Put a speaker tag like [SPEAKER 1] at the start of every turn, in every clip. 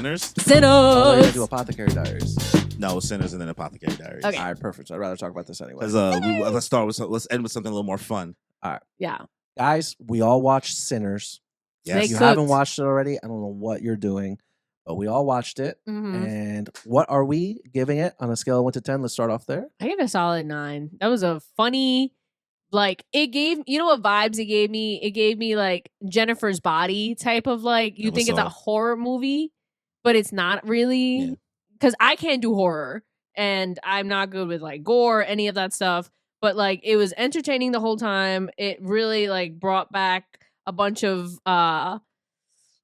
[SPEAKER 1] Sinners?
[SPEAKER 2] Oh, we're gonna
[SPEAKER 3] Sinners.
[SPEAKER 2] do Apothecary Diaries.
[SPEAKER 1] No, Sinners and then Apothecary Diaries.
[SPEAKER 3] Okay.
[SPEAKER 2] All right, perfect. So I'd rather talk about this anyway.
[SPEAKER 1] Let's end with something a little more fun.
[SPEAKER 3] Yeah.
[SPEAKER 2] Guys, we all watched Sinners.
[SPEAKER 3] Snake
[SPEAKER 2] If you
[SPEAKER 3] cooked.
[SPEAKER 2] haven't watched it already, I don't know what you're doing, but we all watched it.
[SPEAKER 3] Mhm.
[SPEAKER 2] And what are we giving it on a scale of 1 to 10? Let's start off there.
[SPEAKER 3] I give it a solid 9. That was a funny, like, it gave, you know what vibes it gave me? It gave me like Jennifer's Body type of like, you
[SPEAKER 1] Never
[SPEAKER 3] think it's
[SPEAKER 1] saw
[SPEAKER 3] a
[SPEAKER 1] it.
[SPEAKER 3] horror movie, but it's not really. Because I can't do horror and I'm not good with like gore, any of that stuff. But like, it was entertaining the whole time. It really like brought back a bunch of,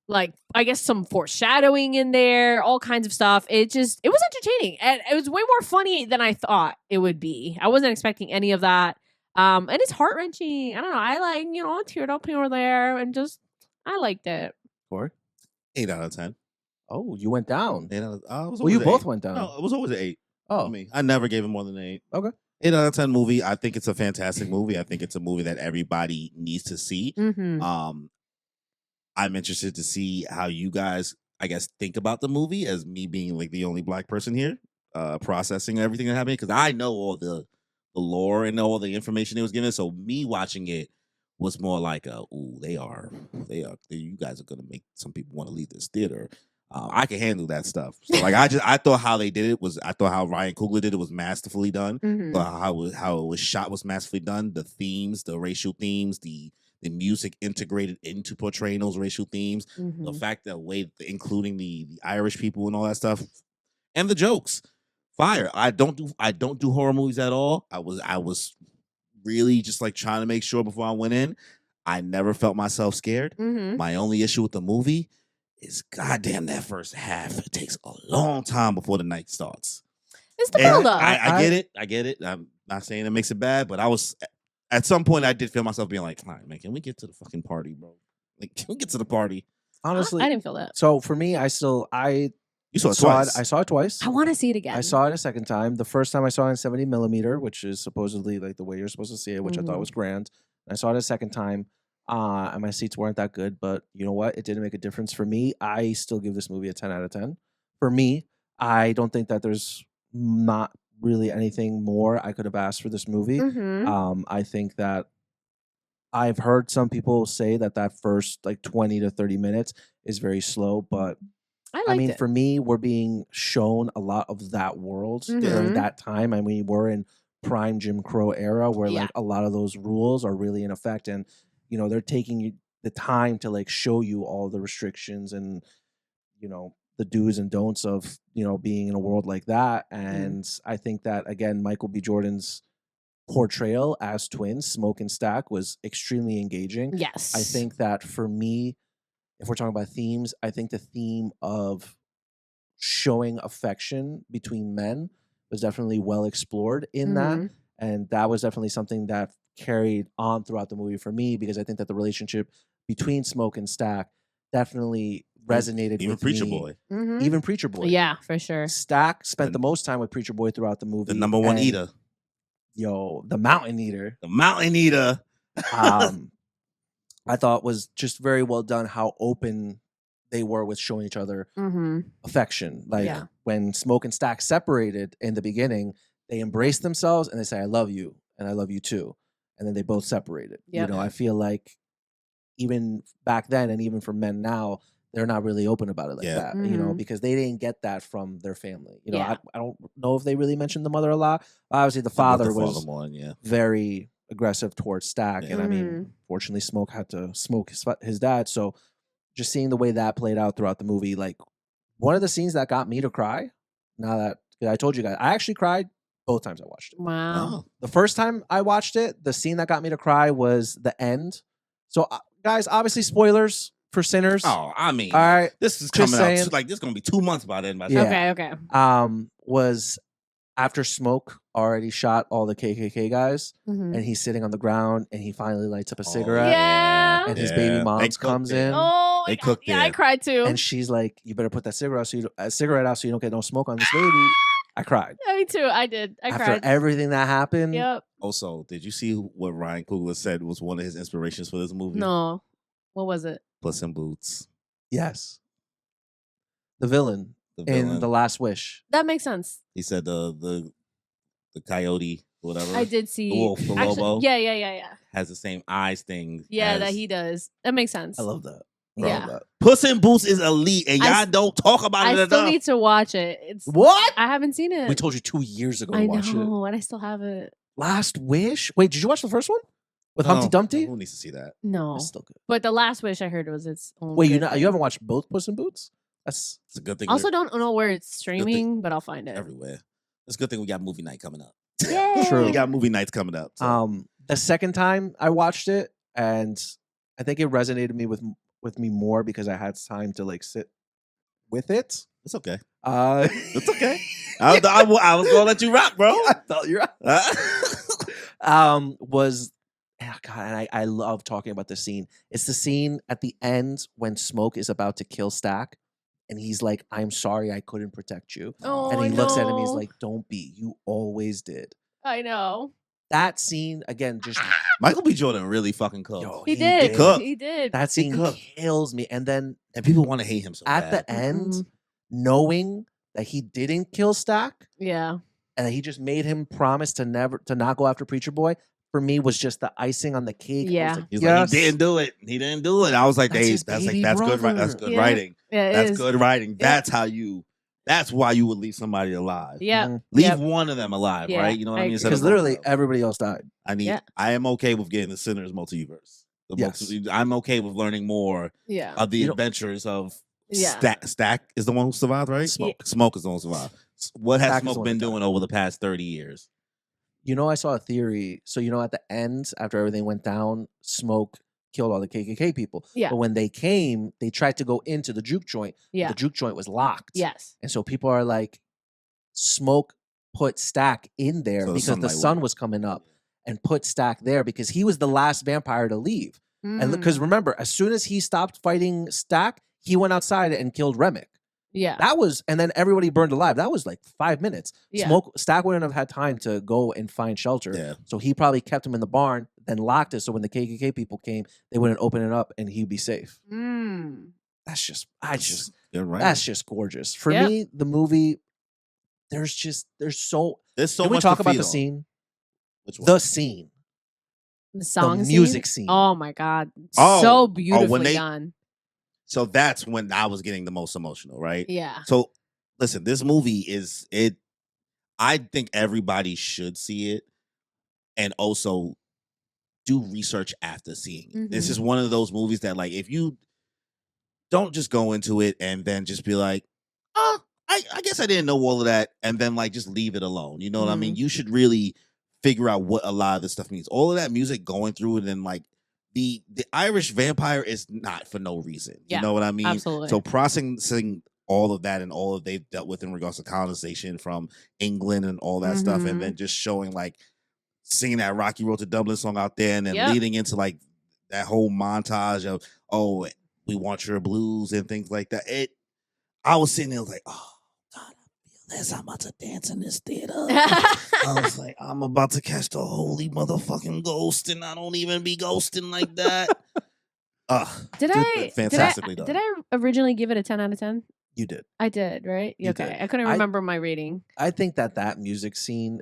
[SPEAKER 3] like, I guess some foreshadowing in there, all kinds of stuff. It was entertaining and it was way more funny than I thought it would be. I wasn't expecting any of that. And it's heart wrenching. I don't know. I like, I teared up here or there and just, I liked it.
[SPEAKER 2] Corey?
[SPEAKER 1] 8 out of 10.
[SPEAKER 2] Oh, you went down.
[SPEAKER 1] 8 out of, I was
[SPEAKER 2] Well, you
[SPEAKER 1] always an
[SPEAKER 2] both
[SPEAKER 1] 8.
[SPEAKER 2] went down.
[SPEAKER 1] No, it was always an 8.
[SPEAKER 2] Oh,
[SPEAKER 1] For me. I never gave it more than an 8.
[SPEAKER 2] Okay.
[SPEAKER 1] 8 out of 10 movie. I think it's a fantastic movie. I think it's a movie that everybody needs to see.
[SPEAKER 3] Mm-hmm.
[SPEAKER 1] I'm interested to see how you guys, I guess, think about the movie as me being like the only black person here, processing everything that happened, because I know all the lore and all the information they was given. So me watching it was more like, ooh, you guys are gonna make some people want to leave this theater. I can handle that stuff. So like, I thought how they did it I thought how Ryan Coogler did it was masterfully done.
[SPEAKER 3] Mm-hmm.
[SPEAKER 1] How it was shot was masterfully done. The themes, the racial themes, the music integrated into portraying those racial themes.
[SPEAKER 3] Mm-hmm.
[SPEAKER 1] The fact that including the Irish people and all that stuff, and the jokes, fire. I don't do horror movies at all. I was really just like trying to make sure before I went in. I never felt myself scared.
[SPEAKER 3] Mm-hmm.
[SPEAKER 1] My only issue with the movie is, goddamn, that first half. It takes a long time before the night starts.
[SPEAKER 3] It's the
[SPEAKER 1] And
[SPEAKER 3] build up.
[SPEAKER 1] I get it. I get it. I'm not saying it makes it bad, but at some point I did feel myself being like, all right, man, can we get to the fucking party, bro? Like, can we get to the party?
[SPEAKER 2] honestly.
[SPEAKER 3] I didn't feel that.
[SPEAKER 2] So for me, I
[SPEAKER 1] You saw it
[SPEAKER 2] saw
[SPEAKER 1] twice.
[SPEAKER 2] I saw it twice.
[SPEAKER 3] I want to see it again.
[SPEAKER 2] I saw it a second time. The first time I saw it in 70 millimeter, which is supposedly like the way you're supposed to see it, which I thought was grand. I saw it a second time, and my seats weren't that good. But you know what? It didn't make a difference for me. I still give this movie a 10 out of 10. For me, I don't think that there's not really anything more I could have asked for this movie.
[SPEAKER 3] Mm-hmm.
[SPEAKER 2] I think that I've heard some people say that first like 20 to 30 minutes is very slow, but
[SPEAKER 3] I liked
[SPEAKER 2] I mean,
[SPEAKER 3] it.
[SPEAKER 2] for me, we're being shown a lot of that world during
[SPEAKER 3] Mhm.
[SPEAKER 2] that time. I mean, we're in prime Jim Crow era where
[SPEAKER 3] Yeah.
[SPEAKER 2] like a lot of those rules are really in effect, and they're taking the time to like show you all the restrictions and the do's and don'ts of being in a world like that. And I think that again, Michael B. Jordan's portrayal as twins, Smoke and Stack, was extremely engaging.
[SPEAKER 3] Yes.
[SPEAKER 2] I think that for me, if we're talking about themes, I think the theme of showing affection between men was definitely well explored in that.
[SPEAKER 3] Mhm.
[SPEAKER 2] And that was definitely something that carried on throughout the movie for me, because I think that the relationship between Smoke and Stack definitely resonated
[SPEAKER 1] Even
[SPEAKER 2] with
[SPEAKER 1] Preacher
[SPEAKER 2] me.
[SPEAKER 1] Boy,
[SPEAKER 3] Mhm.
[SPEAKER 2] Even Preacher Boy.
[SPEAKER 3] Yeah, for sure.
[SPEAKER 2] Stack spent
[SPEAKER 1] The-
[SPEAKER 2] the most time with Preacher Boy throughout the movie.
[SPEAKER 1] the number one
[SPEAKER 2] and,
[SPEAKER 1] eater,
[SPEAKER 2] Yo, the Mountain Eater.
[SPEAKER 1] the mountain eater.
[SPEAKER 2] I thought was just very well done how open they were with showing each other
[SPEAKER 3] Mm-hmm.
[SPEAKER 2] affection. Like
[SPEAKER 3] Yeah.
[SPEAKER 2] when Smoke and Stack separated in the beginning, they embraced themselves and they say, I love you and I love you too. And then they both separated.
[SPEAKER 3] Yep.
[SPEAKER 2] I feel like even back then and even for men now, they're not really open about it like
[SPEAKER 1] Yeah.
[SPEAKER 2] that,
[SPEAKER 3] Mhm.
[SPEAKER 2] because they didn't get that from their family.
[SPEAKER 3] Yeah.
[SPEAKER 2] I don't know if they really mentioned the mother a lot. Obviously, the father was
[SPEAKER 1] one, yeah.
[SPEAKER 2] very aggressive towards Stack.
[SPEAKER 1] Yeah.
[SPEAKER 2] And I mean,
[SPEAKER 3] Mhm.
[SPEAKER 2] fortunately, Smoke had to smoke his dad. So just seeing the way that played out throughout the movie, like one of the scenes that got me to cry, now that I told you guys, I actually cried both times I watched it.
[SPEAKER 3] Wow.
[SPEAKER 1] Oh,
[SPEAKER 2] The first time I watched it, the scene that got me to cry was the end. So, guys, obviously, spoilers for Sinners.
[SPEAKER 1] oh, I mean,
[SPEAKER 2] All right.
[SPEAKER 1] this is
[SPEAKER 2] Just
[SPEAKER 1] coming out
[SPEAKER 2] saying.
[SPEAKER 1] like this is gonna be 2 months by then. By the
[SPEAKER 2] Yeah.
[SPEAKER 3] Okay. Okay.
[SPEAKER 2] Was after Smoke already shot all the KKK guys,
[SPEAKER 3] Mhm.
[SPEAKER 2] and he's sitting on the ground, and he finally lights up a
[SPEAKER 1] Oh,
[SPEAKER 2] cigarette,
[SPEAKER 3] Yeah.
[SPEAKER 2] and his
[SPEAKER 1] Yeah.
[SPEAKER 2] baby
[SPEAKER 1] They
[SPEAKER 2] mom's
[SPEAKER 1] cooked
[SPEAKER 2] comes
[SPEAKER 1] it.
[SPEAKER 2] in,
[SPEAKER 3] Oh,
[SPEAKER 1] They
[SPEAKER 3] my God.
[SPEAKER 1] cooked
[SPEAKER 3] Yeah, I
[SPEAKER 1] it.
[SPEAKER 3] cried too.
[SPEAKER 2] and she's like, "You better put that cigarette out so you don't get no smoke on this baby." I cried.
[SPEAKER 3] Yeah, me too. I did. I
[SPEAKER 2] After
[SPEAKER 3] cried.
[SPEAKER 2] everything that happened.
[SPEAKER 3] Yep.
[SPEAKER 1] Also, did you see what Ryan Coogler said was one of his inspirations for this movie?
[SPEAKER 3] No. What was it?
[SPEAKER 1] Puss in Boots.
[SPEAKER 2] Yes. The villain in The Last Wish.
[SPEAKER 3] That makes sense.
[SPEAKER 1] He said the coyote, whatever.
[SPEAKER 3] I did see
[SPEAKER 1] the wolf, the lobo.
[SPEAKER 3] Yeah.
[SPEAKER 1] Has the same eyes thing.
[SPEAKER 3] Yeah, that he does. That makes sense.
[SPEAKER 2] I love that.
[SPEAKER 3] Yeah.
[SPEAKER 1] Puss in Boots is elite, and y'all don't talk about it enough.
[SPEAKER 3] I still need to watch it.
[SPEAKER 2] What?
[SPEAKER 3] I haven't seen it.
[SPEAKER 2] We told you 2 years ago to
[SPEAKER 3] I
[SPEAKER 2] watch it.
[SPEAKER 3] know, and I still have it.
[SPEAKER 2] Last Wish? Wait, did you watch the first one? With Humpty Dumpty?
[SPEAKER 1] Who needs to see that?
[SPEAKER 3] No.
[SPEAKER 2] It's still good.
[SPEAKER 3] But The Last Wish I heard was its own.
[SPEAKER 2] Wait, you
[SPEAKER 3] good thing.
[SPEAKER 2] haven't watched both Puss in Boots?
[SPEAKER 1] It's a good thing.
[SPEAKER 3] Also, don't know where it's streaming, but I'll find it.
[SPEAKER 1] Everywhere. It's a good thing we got movie night coming up.
[SPEAKER 3] Yay!
[SPEAKER 2] True.
[SPEAKER 1] We got movie nights coming up. So.
[SPEAKER 2] The second time I watched it, and I think it resonated with me more because I had time to like sit with it.
[SPEAKER 1] It's okay.
[SPEAKER 2] It's
[SPEAKER 1] okay. I was gonna let you rock, bro.
[SPEAKER 2] I felt you right. God, and I love talking about this scene. It's the scene at the end when Smoke is about to kill Stack, and he's like, "I'm sorry, I couldn't protect you."
[SPEAKER 3] Oh,
[SPEAKER 2] and he
[SPEAKER 3] I
[SPEAKER 2] looks at him, he's
[SPEAKER 3] know.
[SPEAKER 2] like, "Don't be. You always did."
[SPEAKER 3] I know.
[SPEAKER 2] That scene again, just
[SPEAKER 1] Michael B. Jordan really fucking cooked.
[SPEAKER 2] Yo,
[SPEAKER 3] He did.
[SPEAKER 1] cooked.
[SPEAKER 3] He did.
[SPEAKER 2] That scene
[SPEAKER 1] cooked.
[SPEAKER 2] kills me. And then
[SPEAKER 1] And people want to hate him so
[SPEAKER 2] at
[SPEAKER 1] bad.
[SPEAKER 2] the end, knowing that he didn't kill Stack
[SPEAKER 3] Yeah.
[SPEAKER 2] and that he just made him promise to not go after Preacher Boy, for me was just the icing on the cake.
[SPEAKER 3] Yeah.
[SPEAKER 2] I was like,
[SPEAKER 1] He's
[SPEAKER 2] yes.
[SPEAKER 1] like, he didn't do it. He didn't do it. I was like,
[SPEAKER 2] That's his
[SPEAKER 1] that's
[SPEAKER 2] baby
[SPEAKER 1] good.
[SPEAKER 2] brother.
[SPEAKER 1] That's good
[SPEAKER 3] Yeah.
[SPEAKER 1] writing.
[SPEAKER 3] Yeah, it
[SPEAKER 1] That's
[SPEAKER 3] is.
[SPEAKER 1] good writing.
[SPEAKER 3] Yeah.
[SPEAKER 1] That's why you would leave somebody alive.
[SPEAKER 3] Yeah.
[SPEAKER 2] Mhm.
[SPEAKER 1] Leave
[SPEAKER 3] Yep.
[SPEAKER 1] one of them alive,
[SPEAKER 3] Yeah,
[SPEAKER 1] right? You know what
[SPEAKER 3] I
[SPEAKER 1] I mean?
[SPEAKER 3] agree.
[SPEAKER 1] Instead
[SPEAKER 2] Because
[SPEAKER 1] of
[SPEAKER 2] literally
[SPEAKER 1] both of them.
[SPEAKER 2] everybody else died.
[SPEAKER 3] Yeah.
[SPEAKER 1] I am okay with getting the Sinner's multiverse.
[SPEAKER 2] Yes.
[SPEAKER 1] I'm okay with learning more
[SPEAKER 3] Yeah.
[SPEAKER 1] of the
[SPEAKER 2] You know-
[SPEAKER 1] adventures of
[SPEAKER 3] Yeah.
[SPEAKER 1] Stack is the one who survived, right? Smoke is the one who survived. What has
[SPEAKER 2] Stack is the
[SPEAKER 1] Smoke
[SPEAKER 2] one
[SPEAKER 1] been
[SPEAKER 2] that died.
[SPEAKER 1] doing over the past 30 years?
[SPEAKER 2] I saw a theory. So, at the end, after everything went down, Smoke killed all the KKK people.
[SPEAKER 3] Yeah.
[SPEAKER 2] But when they came, they tried to go into the juke joint. but
[SPEAKER 3] Yeah.
[SPEAKER 2] The juke joint was locked.
[SPEAKER 3] Yes.
[SPEAKER 2] And so people are like, Smoke put Stack in there
[SPEAKER 1] So the
[SPEAKER 2] because the
[SPEAKER 1] sunlight
[SPEAKER 2] sun
[SPEAKER 1] went-
[SPEAKER 2] was coming up and put Stack there because he was the last vampire to leave. And
[SPEAKER 3] Mm.
[SPEAKER 2] because remember, as soon as he stopped fighting Stack, he went outside and killed Remick.
[SPEAKER 3] Yeah.
[SPEAKER 2] And then everybody burned alive. That was like 5 minutes.
[SPEAKER 3] Yeah.
[SPEAKER 2] Stack wouldn't have had time to go and find shelter.
[SPEAKER 1] Yeah.
[SPEAKER 2] So he probably kept him in the barn, then locked it. So when the KKK people came, they wouldn't open it up and he'd be safe.
[SPEAKER 3] Mm.
[SPEAKER 2] That's just,
[SPEAKER 1] Good writing.
[SPEAKER 2] that's just gorgeous. For
[SPEAKER 3] Yeah.
[SPEAKER 2] me, the movie, there's so.
[SPEAKER 1] There's so
[SPEAKER 2] Can we
[SPEAKER 1] much
[SPEAKER 2] talk
[SPEAKER 1] to
[SPEAKER 2] about
[SPEAKER 1] feed
[SPEAKER 2] the
[SPEAKER 1] on.
[SPEAKER 2] scene?
[SPEAKER 1] Which one?
[SPEAKER 2] The scene.
[SPEAKER 3] The song
[SPEAKER 2] music scene.
[SPEAKER 3] Oh my God.
[SPEAKER 1] Oh,
[SPEAKER 3] So
[SPEAKER 1] oh,
[SPEAKER 3] beautifully
[SPEAKER 1] when they-
[SPEAKER 3] done.
[SPEAKER 1] So that's when I was getting the most emotional, right?
[SPEAKER 3] Yeah.
[SPEAKER 1] So listen, this movie is it. I think everybody should see it, and also do research after seeing it. This
[SPEAKER 3] Mhm.
[SPEAKER 1] is one of those movies that, like, if you don't just go into it and then just be like, "Oh, I guess I didn't know all of that," and then like just leave it alone. You know what I mean? You should really figure out what a lot of this stuff means. All of that music going through it, and like the Irish vampire is not for no reason.
[SPEAKER 3] Yeah,
[SPEAKER 1] You know what I mean?
[SPEAKER 3] absolutely.
[SPEAKER 1] So processing all of that and all of they've dealt with in regards to colonization from England and all that stuff, and then just showing like singing that Rocky Road to Dublin song out there, and then
[SPEAKER 3] Yep.
[SPEAKER 1] leading into like that whole montage of, oh, we want your blues and things like that. I was sitting there like, oh God, I feel this. I'm about to dance in this theater. I was like, I'm about to catch the holy motherfucking ghost, and I don't even be ghosting like that. Fantastically done.
[SPEAKER 3] Did I originally give it a 10 out of 10?
[SPEAKER 2] You did.
[SPEAKER 3] I did, right?
[SPEAKER 2] You
[SPEAKER 3] Okay.
[SPEAKER 2] did.
[SPEAKER 3] I couldn't remember my rating.
[SPEAKER 2] I think that music scene,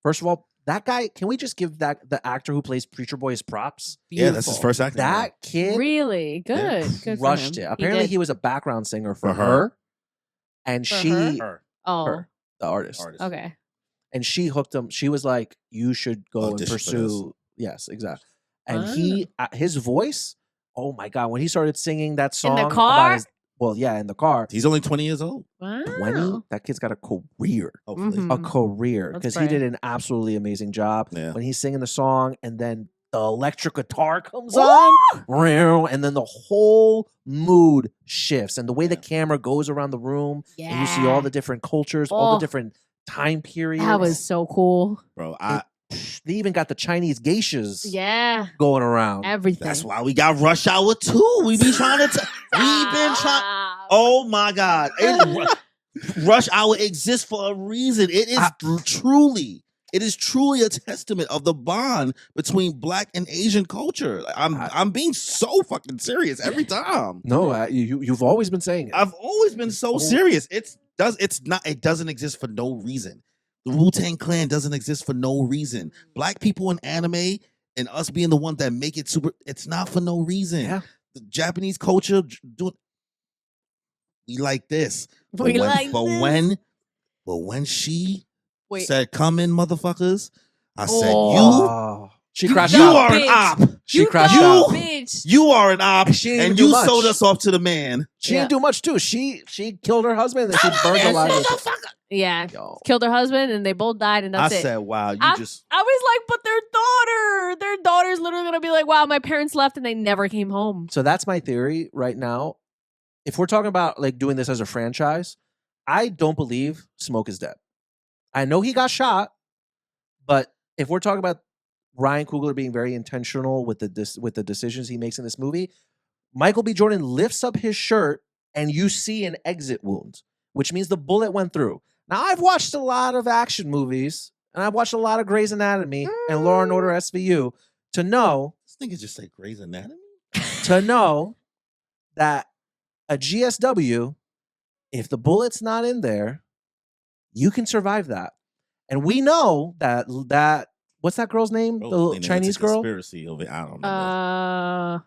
[SPEAKER 2] first of all, that guy, can we just give the actor who plays Preacher Boy his props?
[SPEAKER 1] Yeah, that's his
[SPEAKER 2] Beautiful.
[SPEAKER 1] first acting.
[SPEAKER 2] That kid
[SPEAKER 3] Really good. Good for
[SPEAKER 2] crushed
[SPEAKER 3] him.
[SPEAKER 2] it. Apparently,
[SPEAKER 3] did.
[SPEAKER 2] he was a background singer for
[SPEAKER 1] For her?
[SPEAKER 2] her, and
[SPEAKER 3] For
[SPEAKER 2] she,
[SPEAKER 1] Her.
[SPEAKER 3] Oh,
[SPEAKER 2] her, the artist,
[SPEAKER 3] okay.
[SPEAKER 2] and she hooked him. She was like, "You should go and
[SPEAKER 1] Audition for
[SPEAKER 2] pursue." Yes, exactly. And his voice. Oh my God! When he started singing that song
[SPEAKER 3] In the
[SPEAKER 2] about
[SPEAKER 3] car?
[SPEAKER 2] in the car.
[SPEAKER 1] He's only 20 years old.
[SPEAKER 3] Wow.
[SPEAKER 2] 20. That kid's got a career.
[SPEAKER 1] Hopefully.
[SPEAKER 3] Mhm.
[SPEAKER 2] A career
[SPEAKER 3] Let's
[SPEAKER 2] because he
[SPEAKER 3] pray.
[SPEAKER 2] did an absolutely amazing job
[SPEAKER 1] Yeah.
[SPEAKER 2] when he's singing the song, and then the electric guitar comes on, and then the whole mood shifts, and the way the camera goes around the room, and you see all the different cultures, all the
[SPEAKER 3] Oh.
[SPEAKER 2] different time periods.
[SPEAKER 3] That was so cool.
[SPEAKER 1] Bro,
[SPEAKER 2] They even got the Chinese geishas
[SPEAKER 3] Yeah.
[SPEAKER 2] going around.
[SPEAKER 3] Everything.
[SPEAKER 1] that's why we got Rush Hour 2. We be trying to we've been trying. Oh my God. Rush Hour exists for a reason. It is truly it is truly a testament of the bond between Black and Asian culture. I'm being so fucking serious every time.
[SPEAKER 2] No, you've always been saying it.
[SPEAKER 1] I've always been so serious. It doesn't exist for no reason. The Wu-Tang Clan doesn't exist for no reason. Black people in anime and us being the ones that make it super, it's not for no reason.
[SPEAKER 2] Yeah.
[SPEAKER 1] The Japanese culture we like this. But when she said, "Come in, motherfuckers," I said,
[SPEAKER 2] she crashed
[SPEAKER 1] you
[SPEAKER 2] out.
[SPEAKER 1] are an op.
[SPEAKER 2] She crashed out.
[SPEAKER 3] Bitch.
[SPEAKER 1] You are an op,
[SPEAKER 2] She
[SPEAKER 1] and
[SPEAKER 2] didn't do
[SPEAKER 1] you
[SPEAKER 2] much.
[SPEAKER 1] sold us off to the man.
[SPEAKER 2] She didn't do much too. She killed her husband and she burned her alive.
[SPEAKER 3] Yeah.
[SPEAKER 2] Yo.
[SPEAKER 3] Killed her husband and they both died and that's
[SPEAKER 1] I
[SPEAKER 3] it.
[SPEAKER 1] said, "Wow,
[SPEAKER 3] I was like, but their daughter's literally gonna be like, wow, my parents left and they never came home.
[SPEAKER 2] So that's my theory right now. If we're talking about like doing this as a franchise, I don't believe Smoke is dead. I know he got shot, but if we're talking about Ryan Coogler being very intentional with the decisions he makes in this movie, Michael B. Jordan lifts up his shirt and you see an exit wound, which means the bullet went through. Now, I've watched a lot of action movies and I've watched a lot of Grey's Anatomy and Law and Order SVU to know.
[SPEAKER 1] This nigga just said Grey's Anatomy.
[SPEAKER 2] To know that a GSW, if the bullet's not in there, you can survive that. And we know that what's that girl's name? The Chinese girl?
[SPEAKER 1] Conspiracy of it. I don't know.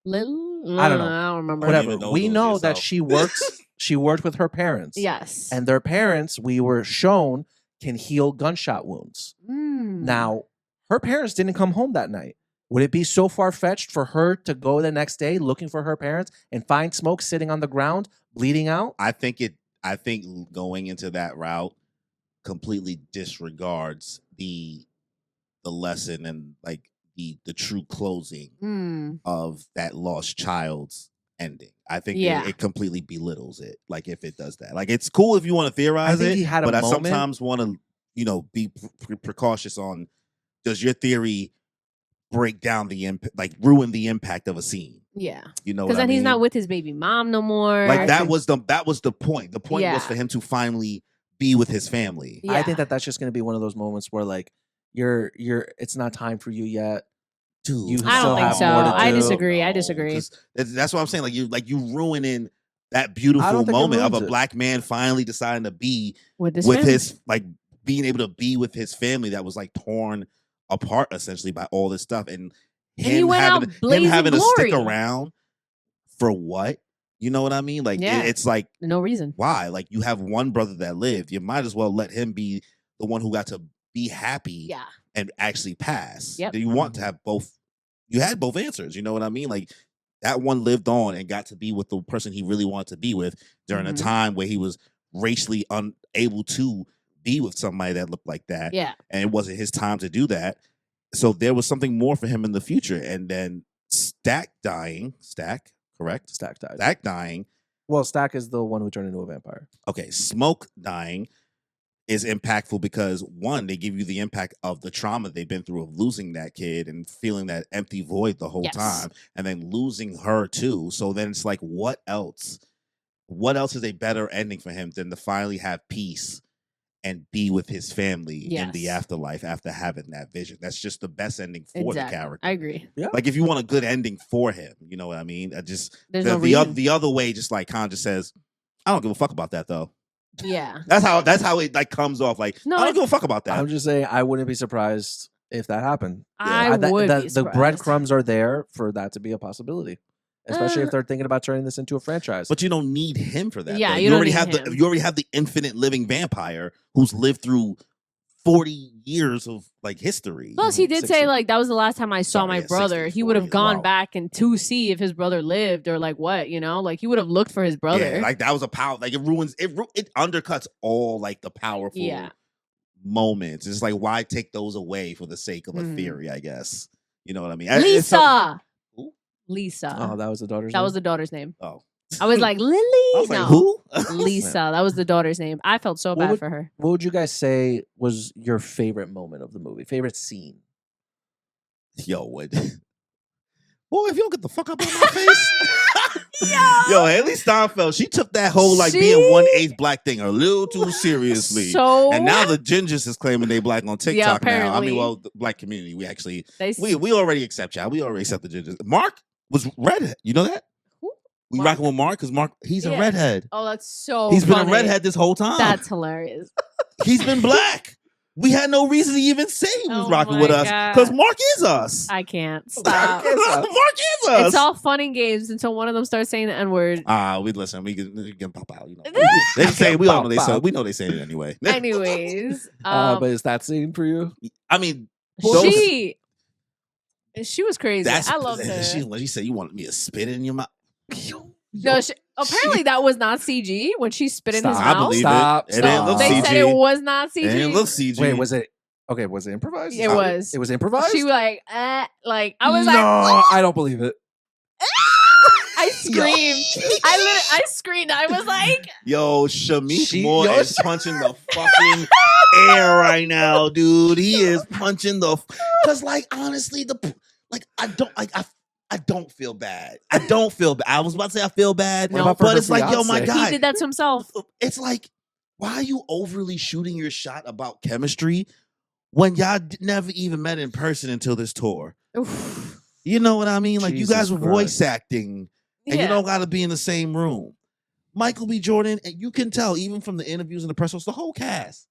[SPEAKER 3] Lil?
[SPEAKER 2] I don't know.
[SPEAKER 3] I don't remember.
[SPEAKER 2] Whatever. We know that she worked with her parents.
[SPEAKER 3] Yes.
[SPEAKER 2] And their parents, we were shown, can heal gunshot wounds. Now, her parents didn't come home that night. Would it be so far-fetched for her to go the next day looking for her parents and find Smoke sitting on the ground, bleeding out?
[SPEAKER 1] I think going into that route completely disregards the lesson and like the true closing of that lost child's ending. I think it completely belittles it. Like if it does that, like it's cool if you want to theorize it, but I sometimes want to be precautious on, does your theory break down the impact, like ruin the impact of a scene?
[SPEAKER 3] Yeah,
[SPEAKER 1] you know,
[SPEAKER 3] because then
[SPEAKER 1] I mean?
[SPEAKER 3] He's not with his baby mom no more.
[SPEAKER 1] Like that was the point. The point was for him to finally be with his family.
[SPEAKER 2] I think that's just going to be one of those moments where like it's not time for you yet.
[SPEAKER 1] Dude,
[SPEAKER 3] I don't think so. I disagree. I disagree.
[SPEAKER 1] That's what I'm saying. Like you ruining that beautiful moment of a black man finally deciding to be with his like being able to be with his family that was like torn apart essentially by all this stuff, and him having to stick around for what? You know what I mean? Like it's like
[SPEAKER 3] no reason.
[SPEAKER 1] Why? Like you have one brother that lived. You might as well let him be the one who got to be happy and actually pass.
[SPEAKER 3] Yep.
[SPEAKER 1] Do you want to have both? You had both answers. You know what I mean? Like that one lived on and got to be with the person he really wanted to be with during a time where he was racially unable to be with somebody that looked like that.
[SPEAKER 3] Yeah.
[SPEAKER 1] And it wasn't his time to do that. So there was something more for him in the future. And then Stack dying. Stack, correct?
[SPEAKER 2] Stack died.
[SPEAKER 1] Stack dying.
[SPEAKER 2] Well, Stack is the one who turned into a vampire.
[SPEAKER 1] Okay. Smoke dying is impactful because one, they give you the impact of the trauma they've been through of losing that kid and feeling that empty void the whole time, and then losing her too. So then it's like, what else? What else is a better ending for him than to finally have peace and be with his family in the afterlife after having that vision? That's just the best ending for the character.
[SPEAKER 3] I agree.
[SPEAKER 2] Yeah.
[SPEAKER 1] Like if you want a good ending for him, you know what I mean? The other way just like kind of just says, I don't give a fuck about that though.
[SPEAKER 3] Yeah.
[SPEAKER 1] That's how it like comes off. Like, no, I don't give a fuck about that.
[SPEAKER 2] I'm just saying I wouldn't be surprised if that happened.
[SPEAKER 3] I would be surprised.
[SPEAKER 2] The breadcrumbs are there for that to be a possibility. Especially if they're thinking about turning this into a franchise.
[SPEAKER 1] But you don't need him for that.
[SPEAKER 3] Yeah,
[SPEAKER 1] you already have the infinite living vampire who's lived through 40 years of like history.
[SPEAKER 3] Plus, he did say like that was the last time I saw my brother. He would have gone back and to see if his brother lived or like what, you know, like he would have looked for his brother.
[SPEAKER 1] Yeah, like that was a power. Like it undercuts all like the powerful moments. It's like, why take those away for the sake of a theory? I guess you know what I mean.
[SPEAKER 3] Lisa.
[SPEAKER 2] Oh, that was the daughter's name?
[SPEAKER 3] That was the daughter's name.
[SPEAKER 1] Oh.
[SPEAKER 3] I was like, Lily?
[SPEAKER 1] I was like, who?
[SPEAKER 3] Lisa. That was the daughter's name. I felt so bad for her.
[SPEAKER 2] What would you guys say was your favorite moment of the movie? Favorite scene?
[SPEAKER 1] Yo, what? Boy, if you don't get the fuck up on my face. Yo, Hailee Steinfeld, she took that whole like being 1/8 black thing a little too seriously.
[SPEAKER 3] So
[SPEAKER 1] and now the gingers is claiming they black on TikTok now. I
[SPEAKER 3] apparently.
[SPEAKER 1] mean, well, the black community, we actually
[SPEAKER 3] They
[SPEAKER 1] we already accept y'all. We already accept the gingers. Mark was redhead. You know that?
[SPEAKER 3] Who?
[SPEAKER 1] We
[SPEAKER 3] Mark?
[SPEAKER 1] rocking with Mark because Mark, he's a redhead.
[SPEAKER 3] Oh, that's so
[SPEAKER 1] He's been
[SPEAKER 3] funny.
[SPEAKER 1] a redhead this whole time.
[SPEAKER 3] That's hilarious.
[SPEAKER 1] He's been black. We had no reason to even say he was
[SPEAKER 3] Oh
[SPEAKER 1] rocking
[SPEAKER 3] my
[SPEAKER 1] with us
[SPEAKER 3] God.
[SPEAKER 1] because Mark is us.
[SPEAKER 3] I can't stop.
[SPEAKER 1] Mark is us.
[SPEAKER 3] It's all fun and games until one of them starts saying the N-word.
[SPEAKER 1] We listen. We can pop out. You know, they say we all know they say. We know they say it anyway.
[SPEAKER 3] Anyways,
[SPEAKER 2] but is that scene for you?
[SPEAKER 1] I mean,
[SPEAKER 3] she was crazy.
[SPEAKER 1] that's
[SPEAKER 3] I loved her.
[SPEAKER 1] She said you wanted me to spit in your mouth.
[SPEAKER 3] No, apparently that was not CG when she spit in his
[SPEAKER 2] Stop.
[SPEAKER 1] I
[SPEAKER 3] mouth.
[SPEAKER 1] believe
[SPEAKER 2] Stop.
[SPEAKER 1] it. It didn't look
[SPEAKER 3] They
[SPEAKER 1] CG.
[SPEAKER 3] said it was not CG.
[SPEAKER 1] It didn't look CG.
[SPEAKER 2] Wait, was it? Okay, was it improvised?
[SPEAKER 3] It was.
[SPEAKER 2] It was improvised.
[SPEAKER 3] She was like, like I was
[SPEAKER 2] no,
[SPEAKER 3] like,
[SPEAKER 2] I don't believe it.
[SPEAKER 3] I screamed. I screamed. I was like,
[SPEAKER 1] Yo, Shameik Moore is punching the fucking air right now, dude. He is punching because, like, honestly, I don't feel bad. I don't feel bad. I was about to say I feel bad,
[SPEAKER 3] No.
[SPEAKER 1] but it's like, yo, my
[SPEAKER 2] Fiance?
[SPEAKER 1] guy.
[SPEAKER 3] he did that to himself.
[SPEAKER 1] It's like, why are you overly shooting your shot about chemistry when y'all never even met in person until this tour?
[SPEAKER 3] Oof.
[SPEAKER 1] You know what I mean? Like, you guys
[SPEAKER 2] Jesus
[SPEAKER 1] were voice acting. And
[SPEAKER 3] Yeah.
[SPEAKER 1] you don't got to be in the same room. Michael B. Jordan, and you can tell even from the interviews and the press, the whole cast,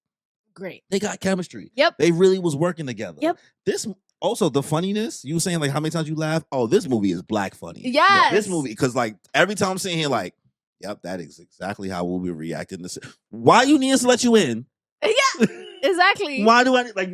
[SPEAKER 3] Great.
[SPEAKER 1] they got chemistry.
[SPEAKER 3] Yep.
[SPEAKER 1] They really was working together.
[SPEAKER 3] Yep.
[SPEAKER 1] This also the funniness. You were saying like how many times you laugh. Oh, this movie is black funny.
[SPEAKER 3] Yes.
[SPEAKER 1] This movie because like every time I'm sitting here like, yep, that is exactly how we'll be reacting to. Why you need us to let you in?
[SPEAKER 3] Yeah. Exactly.
[SPEAKER 1] Why do I like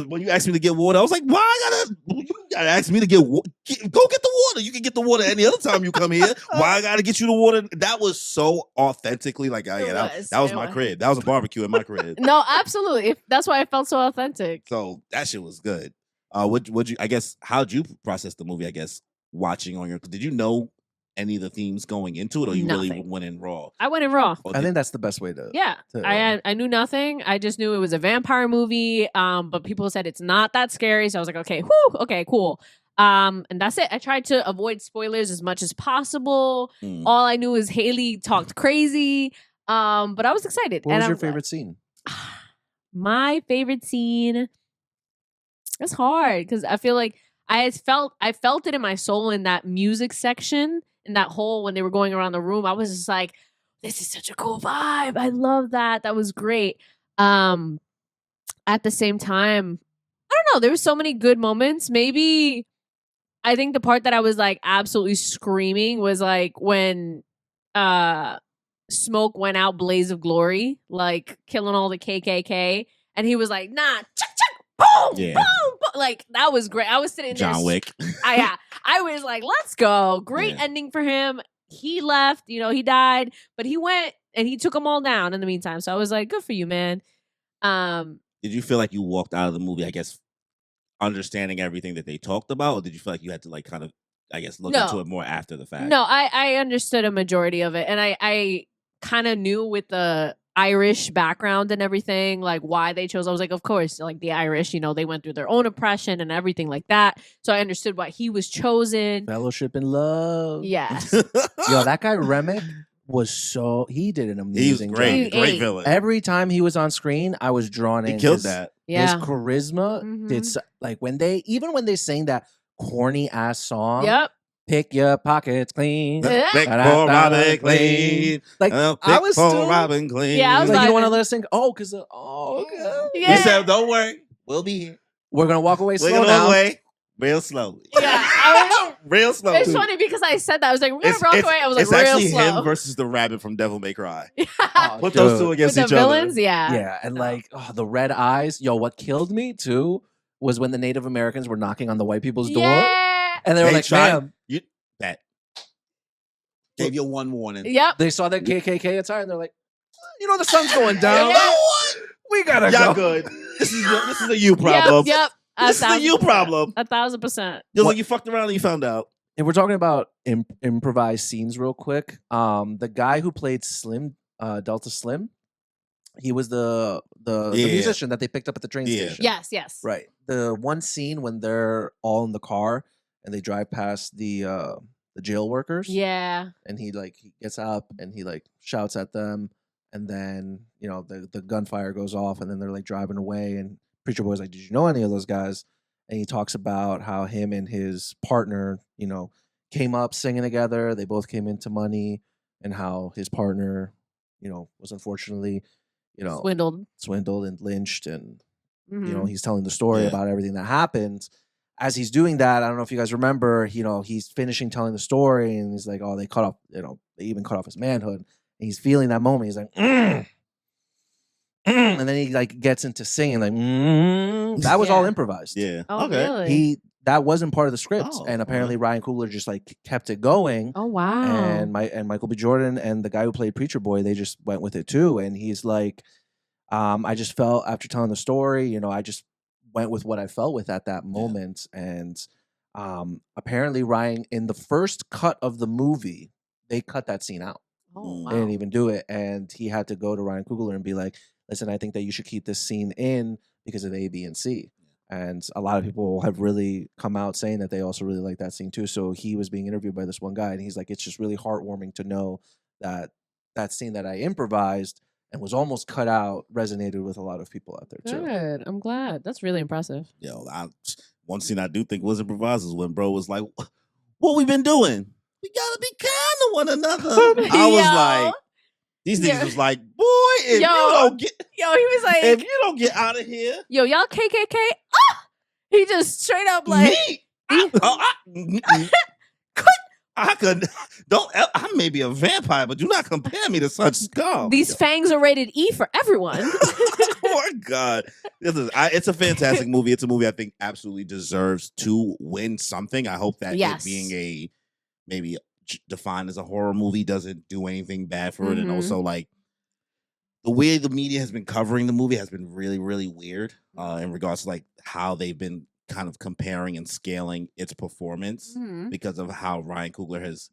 [SPEAKER 1] when you asked me to get water? I was like, why you gotta ask me to get water? Go get the water. You can get the water any other time you come here. Why I gotta get you the water? That was so authentically like, that was my crib. That was a barbecue in my crib.
[SPEAKER 3] No, absolutely. That's why I felt so authentic.
[SPEAKER 1] So that shit was good. Would you? I guess how'd you process the movie? I guess watching on your. Did you know any of the themes going into it, or you really
[SPEAKER 3] Nothing.
[SPEAKER 1] went in raw?
[SPEAKER 3] I went in raw.
[SPEAKER 1] Or
[SPEAKER 2] I think that's the best way to.
[SPEAKER 3] Yeah, I knew nothing. I just knew it was a vampire movie. But people said it's not that scary, so I was like, okay, okay, cool. And that's it. I tried to avoid spoilers as much as possible. All I knew is Hailee talked crazy. But I was excited.
[SPEAKER 2] What was your favorite scene?
[SPEAKER 3] My favorite scene. It's hard because I feel like I felt it in my soul in that music section, in that hole when they were going around the room. I was just like, this is such a cool vibe. I love that. That was great. At the same time, I don't know. There were so many good moments. Maybe I think the part that I was like absolutely screaming was like when Smoke went out, Blaze of Glory, like killing all the KKK, and he was like, nah, chuck, chuck, boom, boom, boom. Like that was great. I was sitting there,
[SPEAKER 1] John Wick.
[SPEAKER 3] I was like, let's go. Great ending for him. He left, he died, but he went and he took them all down in the meantime. So I was like, good for you, man.
[SPEAKER 1] Did you feel like you walked out of the movie, I guess, understanding everything that they talked about, or did you feel like you had to like kind of, I guess, look into it more after the fact?
[SPEAKER 3] No, I understood a majority of it, and I kind of knew with the Irish background and everything, like why they chose. I was like, of course, like the Irish, they went through their own oppression and everything like that. So I understood why he was chosen.
[SPEAKER 2] Fellowship and love.
[SPEAKER 3] Yes.
[SPEAKER 2] Yo, that guy Remick he did an amazing
[SPEAKER 1] job. He was
[SPEAKER 2] job.
[SPEAKER 1] great villain.
[SPEAKER 2] Every time he was on screen, I was drawn in.
[SPEAKER 1] He killed that.
[SPEAKER 3] Yeah.
[SPEAKER 2] His charisma did like when they sang that corny ass song.
[SPEAKER 3] Yep.
[SPEAKER 2] Pick your pockets clean.
[SPEAKER 1] Pick for Robin clean.
[SPEAKER 2] Like I was still
[SPEAKER 1] Robin clean.
[SPEAKER 3] Yeah, I was
[SPEAKER 2] like, you don't
[SPEAKER 3] vibing.
[SPEAKER 2] want to let us sing? Oh, because okay.
[SPEAKER 3] Yeah.
[SPEAKER 1] He said, "Don't worry, we'll be here.
[SPEAKER 2] We're gonna walk away
[SPEAKER 1] We're
[SPEAKER 2] slow
[SPEAKER 1] gonna
[SPEAKER 2] now.
[SPEAKER 1] walk away real slowly."
[SPEAKER 3] Yeah.
[SPEAKER 1] Real slow.
[SPEAKER 3] It's funny because I said that. I was like, we're going to walk away. I was like,
[SPEAKER 1] it's
[SPEAKER 3] real
[SPEAKER 1] actually
[SPEAKER 3] slow.
[SPEAKER 1] him versus the rabbit from Devil May Cry.
[SPEAKER 2] Oh,
[SPEAKER 1] Put those two
[SPEAKER 2] dude.
[SPEAKER 1] against
[SPEAKER 3] With
[SPEAKER 1] each
[SPEAKER 3] the villains,
[SPEAKER 1] other.
[SPEAKER 3] yeah.
[SPEAKER 2] Yeah, and like the red eyes. Yo, what killed me too was when the Native Americans were knocking on the white people's door,
[SPEAKER 3] Yeah.
[SPEAKER 2] and they were like, "Ma'am."
[SPEAKER 1] Gave you one warning.
[SPEAKER 3] Yep.
[SPEAKER 2] They saw that KKK attire, and they're like, the sun's going down.
[SPEAKER 3] Yeah.
[SPEAKER 2] We gotta
[SPEAKER 1] Y'all
[SPEAKER 2] go.
[SPEAKER 1] good. This is a you problem.
[SPEAKER 3] Yep.
[SPEAKER 1] This is a you
[SPEAKER 3] 1,000%.
[SPEAKER 1] problem.
[SPEAKER 3] 1,000%.
[SPEAKER 1] You're like, you fucked around and you found out.
[SPEAKER 2] And we're talking about improvised scenes real quick. The guy who played Slim, Delta Slim, he was the musician that they picked up at the train station.
[SPEAKER 3] Yes.
[SPEAKER 2] Right. The one scene when they're all in the car and they drive past the the jail workers.
[SPEAKER 3] Yeah.
[SPEAKER 2] And he gets up and he like shouts at them, and then the gunfire goes off, and then they're like driving away, and Preacher Boy's like, "Did you know any of those guys?" And he talks about how him and his partner, came up singing together. They both came into money, and how his partner, was unfortunately, swindled and lynched, and he's telling the story about everything that happened. As he's doing that, I don't know if you guys remember, he's finishing telling the story, and he's like, "Oh, they cut off, they even cut off his manhood." And he's feeling that moment. He's like, and then he like gets into singing like, that was all improvised.
[SPEAKER 1] Yeah.
[SPEAKER 3] Oh,
[SPEAKER 1] okay.
[SPEAKER 3] really?
[SPEAKER 2] That wasn't part of the script,
[SPEAKER 1] Oh,
[SPEAKER 2] and apparently Ryan Coogler just like kept it going.
[SPEAKER 3] Oh, wow.
[SPEAKER 2] And Michael B. Jordan and the guy who played Preacher Boy, they just went with it too. And he's like, I just felt after telling the story, I just went with what I felt with at that moment. And apparently Ryan, in the first cut of the movie, they cut that scene out.
[SPEAKER 3] Oh, wow.
[SPEAKER 2] They didn't even do it. And he had to go to Ryan Coogler and be like, "Listen, I think that you should keep this scene in because of A, B, and C." And a lot of people have really come out saying that they also really like that scene too. So he was being interviewed by this one guy, and he's like, "It's just really heartwarming to know that that scene that I improvised and was almost cut out resonated with a lot of people out there too."
[SPEAKER 3] Good. I'm glad. That's really impressive.
[SPEAKER 1] One scene I do think was improvised is when bro was like, "What we been doing? We gotta be kind to one another." I was like, these niggas was like, "Boy, if you don't get,
[SPEAKER 3] he was like,
[SPEAKER 1] if you don't get out of here,
[SPEAKER 3] yo, y'all KKK." Ah! He just straight up like,
[SPEAKER 1] I could don't. I may be a vampire, but do not compare me to such scum.
[SPEAKER 3] "These fangs are rated E for everyone."
[SPEAKER 1] Oh my God. It's a fantastic movie. It's a movie I think absolutely deserves to win something. I hope that it being maybe defined as a horror movie doesn't do anything bad for it. And also like the way the media has been covering the movie has been really, really weird in regards to like how they've been kind of comparing and scaling its performance because of how Ryan Coogler has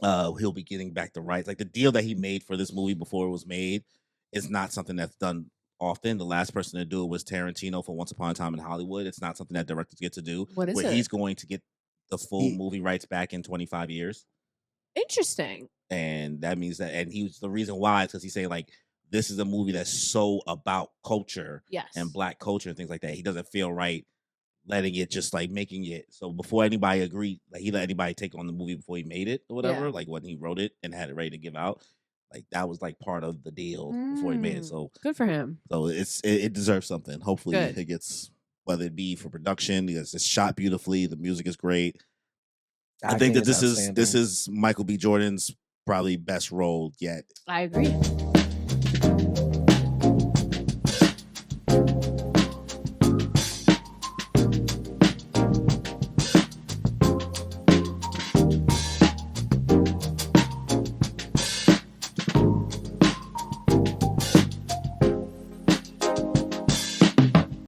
[SPEAKER 1] he'll be getting back the rights. Like the deal that he made for this movie before it was made is not something that's done often. The last person to do it was Tarantino for Once Upon a Time in Hollywood. It's not something that directors get to do.
[SPEAKER 3] What is it?
[SPEAKER 1] He's going to get the full movie rights back in 25 years.
[SPEAKER 3] Interesting.
[SPEAKER 1] And that means that, and he was the reason why is because he's saying like, this is a movie that's so about culture and Black culture and things like that. He doesn't feel right letting it just like making it. So before anybody agreed, like he let anybody take on the movie before he made it or whatever, like when he wrote it and had it ready to give out, like that was like part of the deal before he made it. So
[SPEAKER 3] good for him.
[SPEAKER 1] So it deserves something. Hopefully it gets, whether it be for production, because it's shot beautifully, the music is great. I think that this is Michael B. Jordan's probably best role yet.
[SPEAKER 3] I agree.